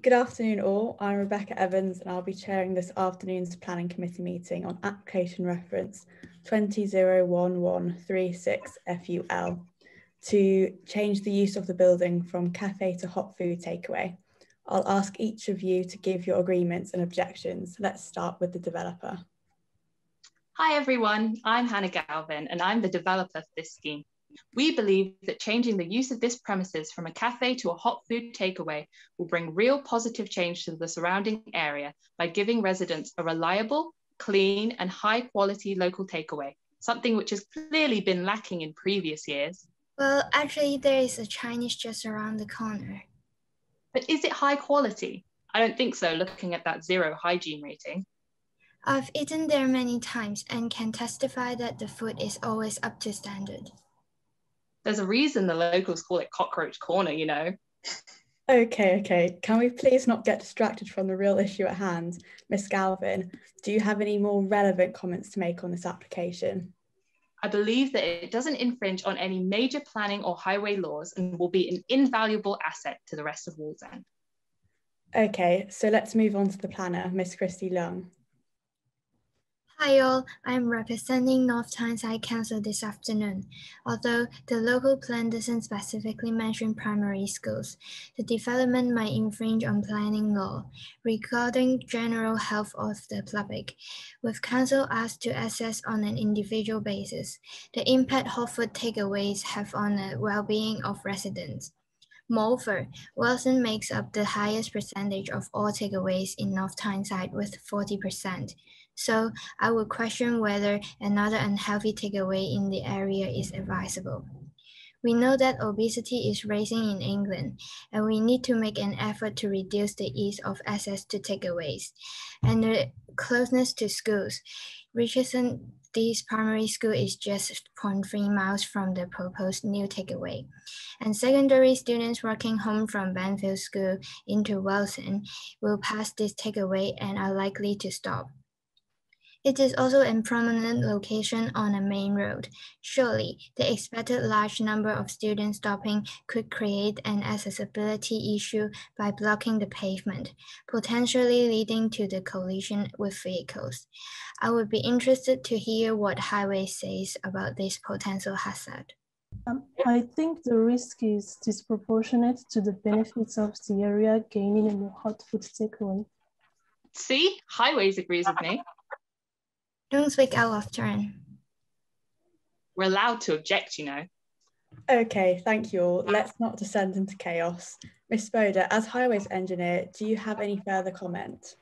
Good afternoon all, I'm Rebecca Evans and I'll be chairing this afternoon's Planning Committee meeting on application reference 201136FUL to change the use of the building from cafe to hot food takeaway. I'll ask each of you to give your agreements and objections. Let's start with the developer. Hi everyone, I'm Hannah Galvin and I'm the developer for this scheme. We believe that changing the use of this premises from a cafe to a hot food takeaway will bring real positive change to the surrounding area by giving residents a reliable, clean and high quality local takeaway, something which has clearly been lacking in previous years. Well, actually there is a Chinese just around the corner. But is it high quality? I don't think so, looking at that 0 hygiene rating. I've eaten there many times and can testify that the food is always up to standard. There's a reason the locals call it Cockroach Corner, you know. Okay. Can we please not get distracted from the real issue at hand? Miss Galvin, do you have any more relevant comments to make on this application? I believe that it doesn't infringe on any major planning or highway laws and will be an invaluable asset to the rest of Wallsend. Okay, so let's move on to the planner, Miss Christy Lung. Hi all, I'm representing North Tyneside Council this afternoon. Although the local plan doesn't specifically mention primary schools, the development might infringe on planning law regarding general health of the public, with council asked to assess on an individual basis the impact hot food takeaways have on the well-being of residents. Moreover, Wilson makes up the highest percentage of all takeaways in North Tyneside with 40%. So I would question whether another unhealthy takeaway in the area is advisable. We know that obesity is rising in England, and we need to make an effort to reduce the ease of access to takeaways and the closeness to schools. Richardson Dee's primary school is just 0.3 miles from the proposed new takeaway, and secondary students working home from Banfield School into Wilson will pass this takeaway and are likely to stop. It is also a prominent location on a main road. Surely, the expected large number of students stopping could create an accessibility issue by blocking the pavement, potentially leading to the collision with vehicles. I would be interested to hear what Highway says about this potential hazard. I think the risk is disproportionate to the benefits of the area gaining a new hot food takeaway. See, Highways agrees with me. Don't speak out of turn. We're allowed to object, you know. Okay, thank you all. Let's not descend into chaos. Miss Spoder, as highways engineer, do you have any further comment?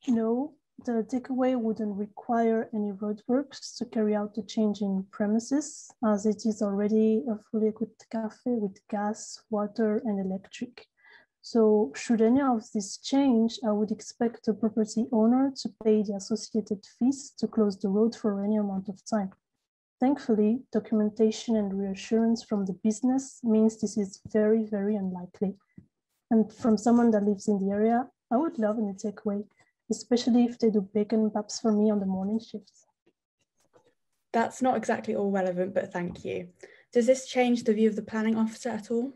No, the takeaway wouldn't require any roadworks to carry out the change in premises, as it is already a fully equipped cafe with gas, water, and electric. So should any of this change, I would expect the property owner to pay the associated fees to close the road for any amount of time. Thankfully, documentation and reassurance from the business means this is very, very unlikely. And from someone that lives in the area, I would love any takeaway, especially if they do bacon baps for me on the morning shifts. That's not exactly all relevant, but thank you. Does this change the view of the planning officer at all?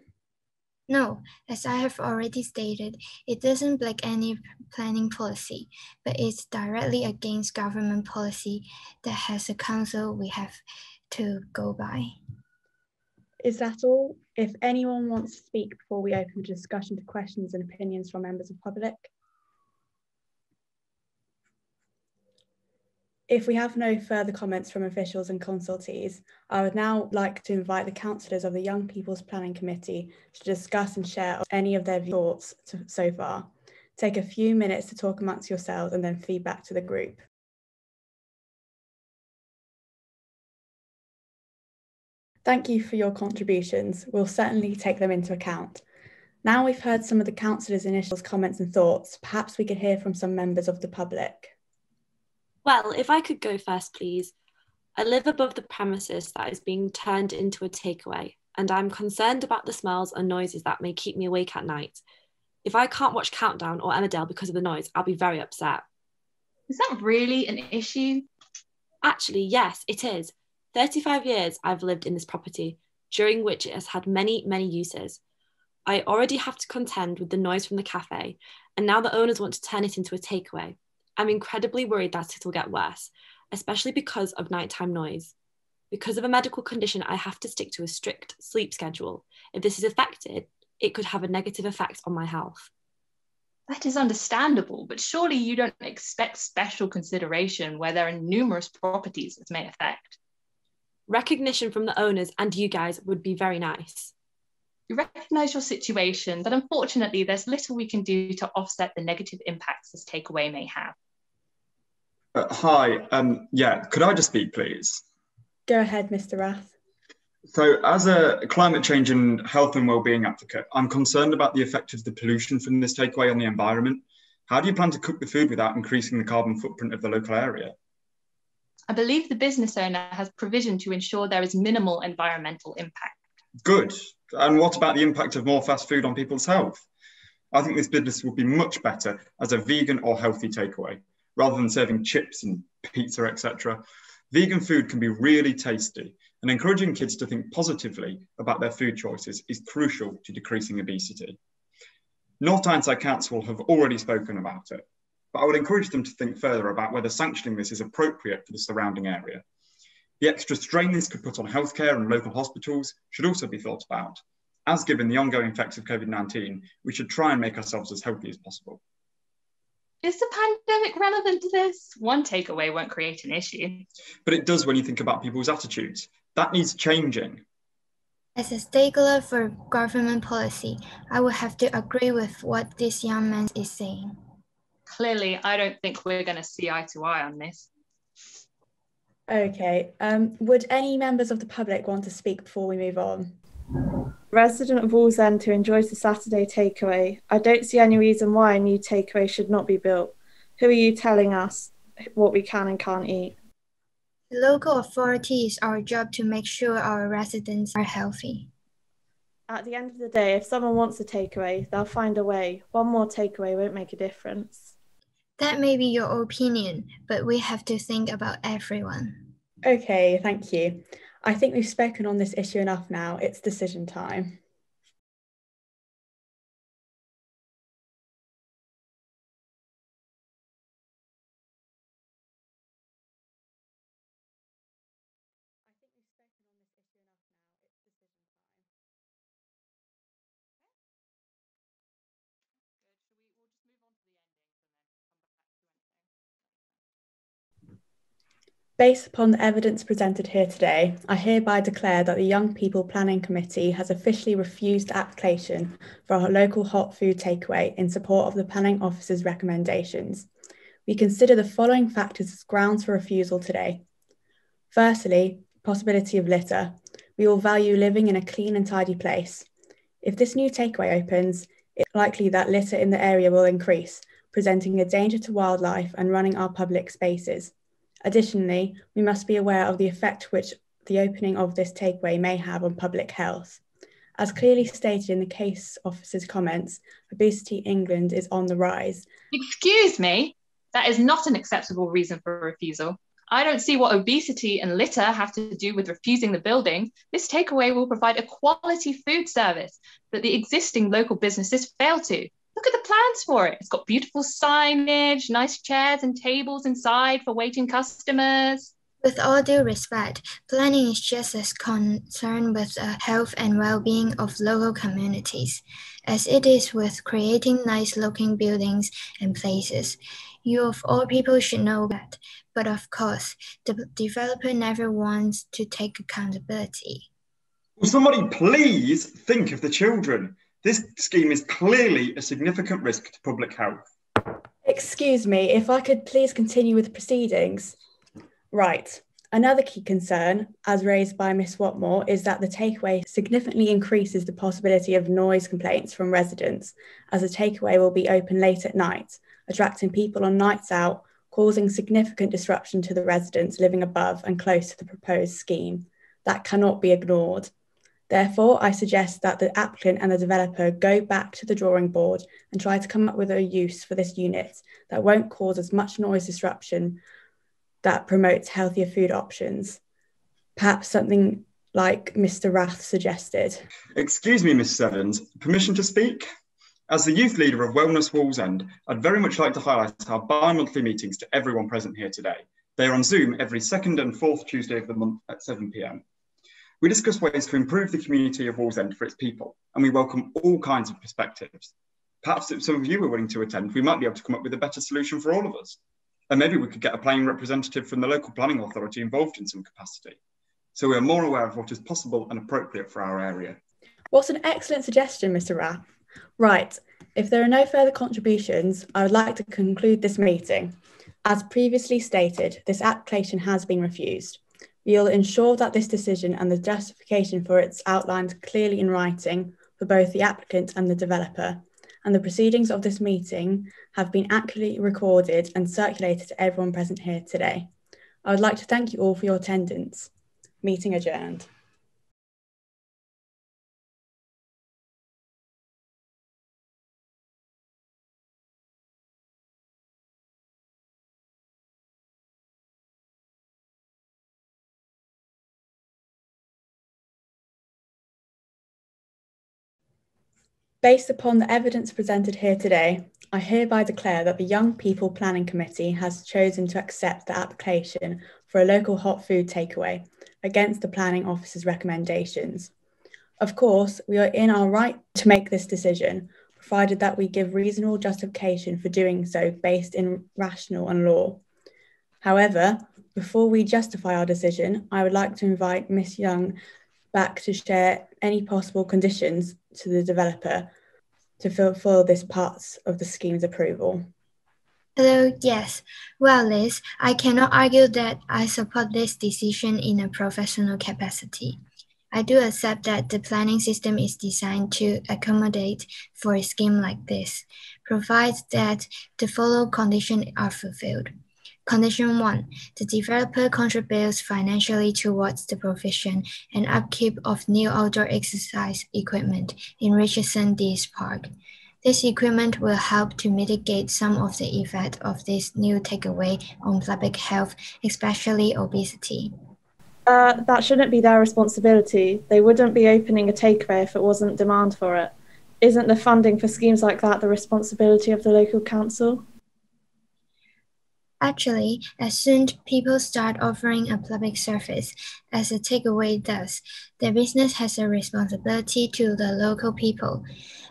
No, as I have already stated, it doesn't break any planning policy, but it's directly against government policy that as a council we have to go by. Is that all? If anyone wants to speak before we open the discussion to questions and opinions from members of the public. If we have no further comments from officials and consultees, I would now like to invite the councillors of the Young People's Planning Committee to discuss and share any of their thoughts so far. Take a few minutes to talk amongst yourselves and then feedback to the group. Thank you for your contributions. We'll certainly take them into account. Now we've heard some of the councillors' initial comments and thoughts, perhaps we could hear from some members of the public. Well, if I could go first, please. I live above the premises that is being turned into a takeaway, and I'm concerned about the smells and noises that may keep me awake at night. If I can't watch Countdown or Emmerdale because of the noise, I'll be very upset. Is that really an issue? Actually, yes, it is. 35 years I've lived in this property, during which it has had many, many uses. I already have to contend with the noise from the cafe, and now the owners want to turn it into a takeaway. I'm incredibly worried that it'll get worse, especially because of nighttime noise. Because of a medical condition, I have to stick to a strict sleep schedule. If this is affected, it could have a negative effect on my health. That is understandable, but surely you don't expect special consideration where there are numerous properties this may affect. Recognition from the owners and you guys would be very nice. We recognise your situation, but unfortunately there's little we can do to offset the negative impacts this takeaway may have. Hi, could I just speak, please? Go ahead, Mr. Rath. So as a climate change and health and wellbeing advocate, I'm concerned about the effect of the pollution from this takeaway on the environment. How do you plan to cook the food without increasing the carbon footprint of the local area? I believe the business owner has provision to ensure there is minimal environmental impact. Good. And what about the impact of more fast food on people's health? I think this business would be much better as a vegan or healthy takeaway, rather than serving chips and pizza, etc. Vegan food can be really tasty, and encouraging kids to think positively about their food choices is crucial to decreasing obesity. North Tyneside Council have already spoken about it, but I would encourage them to think further about whether sanctioning this is appropriate for the surrounding area. The extra strain this could put on healthcare and local hospitals should also be thought about. As given the ongoing effects of COVID-19, we should try and make ourselves as healthy as possible. Is the pandemic relevant to this? One takeaway won't create an issue. But it does when you think about people's attitudes. That needs changing. As a stakeholder for government policy, I would have to agree with what this young man is saying. Clearly, I don't think we're going to see eye to eye on this. Okay, would any members of the public want to speak before we move on? Resident of Wallsend who enjoys the Saturday takeaway. I don't see any reason why a new takeaway should not be built. Who are you telling us what we can and can't eat? The local authority is our job to make sure our residents are healthy. At the end of the day, if someone wants a takeaway, they'll find a way. One more takeaway won't make a difference. That may be your opinion, but we have to think about everyone. Okay, thank you. I think we've spoken on this issue enough now. It's decision time. Based upon the evidence presented here today, I hereby declare that the Young People Planning Committee has officially refused the application for a local hot food takeaway in support of the Planning Officer's recommendations. We consider the following factors as grounds for refusal today. Firstly, possibility of litter. We all value living in a clean and tidy place. If this new takeaway opens, it's likely that litter in the area will increase, presenting a danger to wildlife and running our public spaces. Additionally, we must be aware of the effect which the opening of this takeaway may have on public health. As clearly stated in the case officer's comments, obesity in England is on the rise. Excuse me, that is not an acceptable reason for refusal. I don't see what obesity and litter have to do with refusing the building. This takeaway will provide a quality food service that the existing local businesses fail to. Look at the plans for it. It's got beautiful signage, nice chairs and tables inside for waiting customers. With all due respect, planning is just as concerned with the health and well-being of local communities as it is with creating nice-looking buildings and places. You of all people should know that, but of course, the developer never wants to take accountability. Will somebody please think of the children? This scheme is clearly a significant risk to public health. Excuse me, if I could please continue with the proceedings. Right. Another key concern, as raised by Ms. Watmore, is that the takeaway significantly increases the possibility of noise complaints from residents, as the takeaway will be open late at night, attracting people on nights out, causing significant disruption to the residents living above and close to the proposed scheme. That cannot be ignored. Therefore, I suggest that the applicant and the developer go back to the drawing board and try to come up with a use for this unit that won't cause as much noise disruption that promotes healthier food options. Perhaps something like Mr. Rath suggested. Excuse me, Miss Sevens, permission to speak? As the youth leader of Wellness Wallsend, I'd very much like to highlight our bi-monthly meetings to everyone present here today. They are on Zoom every second and fourth Tuesday of the month at 7 p.m. We discuss ways to improve the community of Wallsend for its people, and we welcome all kinds of perspectives. Perhaps if some of you were willing to attend, we might be able to come up with a better solution for all of us. And maybe we could get a planning representative from the local planning authority involved in some capacity, so we are more aware of what is possible and appropriate for our area. What's an excellent suggestion, Mr. Rath. Right, if there are no further contributions, I would like to conclude this meeting. As previously stated, this application has been refused. We will ensure that this decision and the justification for it is outlined clearly in writing for both the applicant and the developer, and the proceedings of this meeting have been accurately recorded and circulated to everyone present here today. I would like to thank you all for your attendance. Meeting adjourned. Based upon the evidence presented here today, I hereby declare that the Young People Planning Committee has chosen to accept the application for a local hot food takeaway against the Planning Officer's recommendations. Of course, we are in our right to make this decision, provided that we give reasonable justification for doing so based in rationale and law. However, before we justify our decision, I would like to invite Ms. Young back to share any possible conditions to the developer to fulfill this part of the scheme's approval. Hello, yes. Well, Liz, I cannot argue that I support this decision in a professional capacity. I do accept that the planning system is designed to accommodate for a scheme like this, provided that the following conditions are fulfilled. Condition 1. The developer contributes financially towards the provision and upkeep of new outdoor exercise equipment in Richardson Dees Park. This equipment will help to mitigate some of the effect of this new takeaway on public health, especially obesity. That shouldn't be their responsibility. They wouldn't be opening a takeaway if it wasn't demand for it. Isn't the funding for schemes like that the responsibility of the local council? Actually, as soon as people start offering a public service, as a takeaway does, the business has a responsibility to the local people.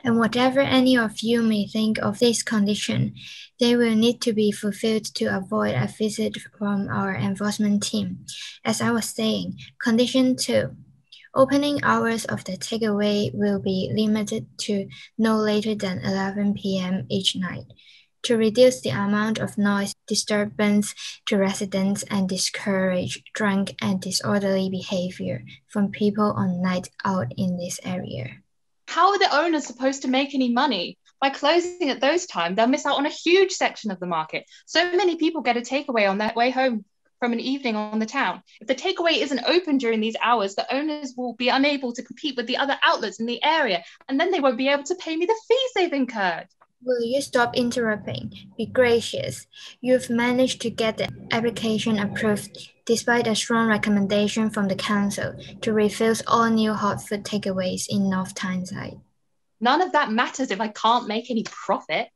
And whatever any of you may think of this condition, they will need to be fulfilled to avoid a visit from our enforcement team. As I was saying, condition 2. Opening hours of the takeaway will be limited to no later than 11 p.m. each night, to reduce the amount of noise disturbance to residents and discourage drunk and disorderly behavior from people on night out in this area. How are the owners supposed to make any money? By closing at those times, they'll miss out on a huge section of the market. So many people get a takeaway on their way home from an evening on the town. If the takeaway isn't open during these hours, the owners will be unable to compete with the other outlets in the area, and then they won't be able to pay me the fees they've incurred. Will you stop interrupting? Be gracious. You've managed to get the application approved despite a strong recommendation from the council to refuse all new hot food takeaways in North Tyneside. None of that matters if I can't make any profit.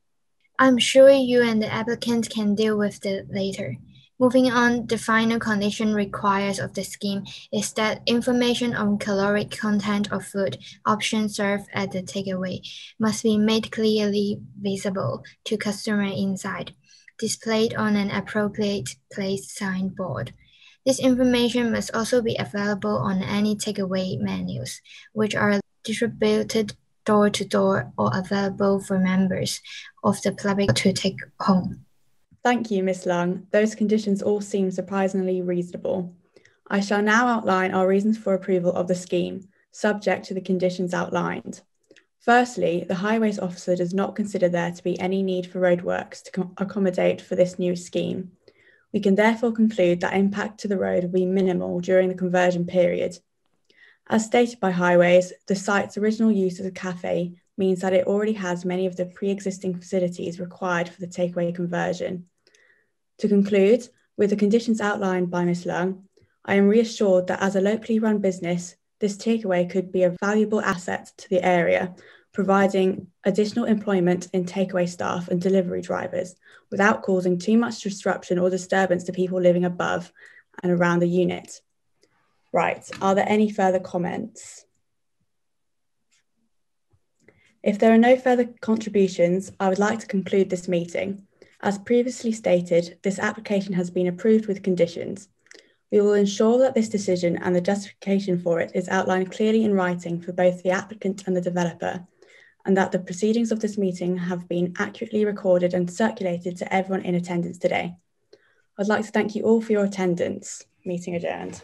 I'm sure you and the applicant can deal with it later. Moving on, the final condition required of the scheme is that information on caloric content of food options served at the takeaway must be made clearly visible to customers inside, displayed on an appropriate placed signboard. This information must also be available on any takeaway menus, which are distributed door to door or available for members of the public to take home. Thank you, Ms. Lung. Those conditions all seem surprisingly reasonable. I shall now outline our reasons for approval of the scheme, subject to the conditions outlined. Firstly, the Highways Officer does not consider there to be any need for roadworks to accommodate for this new scheme. We can therefore conclude that impact to the road will be minimal during the conversion period. As stated by Highways, the site's original use as a cafe means that it already has many of the pre-existing facilities required for the takeaway conversion. To conclude, with the conditions outlined by Ms. Lung, I am reassured that as a locally run business, this takeaway could be a valuable asset to the area, providing additional employment in takeaway staff and delivery drivers without causing too much disruption or disturbance to people living above and around the unit. Right, are there any further comments? If there are no further contributions, I would like to conclude this meeting. As previously stated, this application has been approved with conditions. We will ensure that this decision and the justification for it is outlined clearly in writing for both the applicant and the developer, and that the proceedings of this meeting have been accurately recorded and circulated to everyone in attendance today. I'd like to thank you all for your attendance. Meeting adjourned.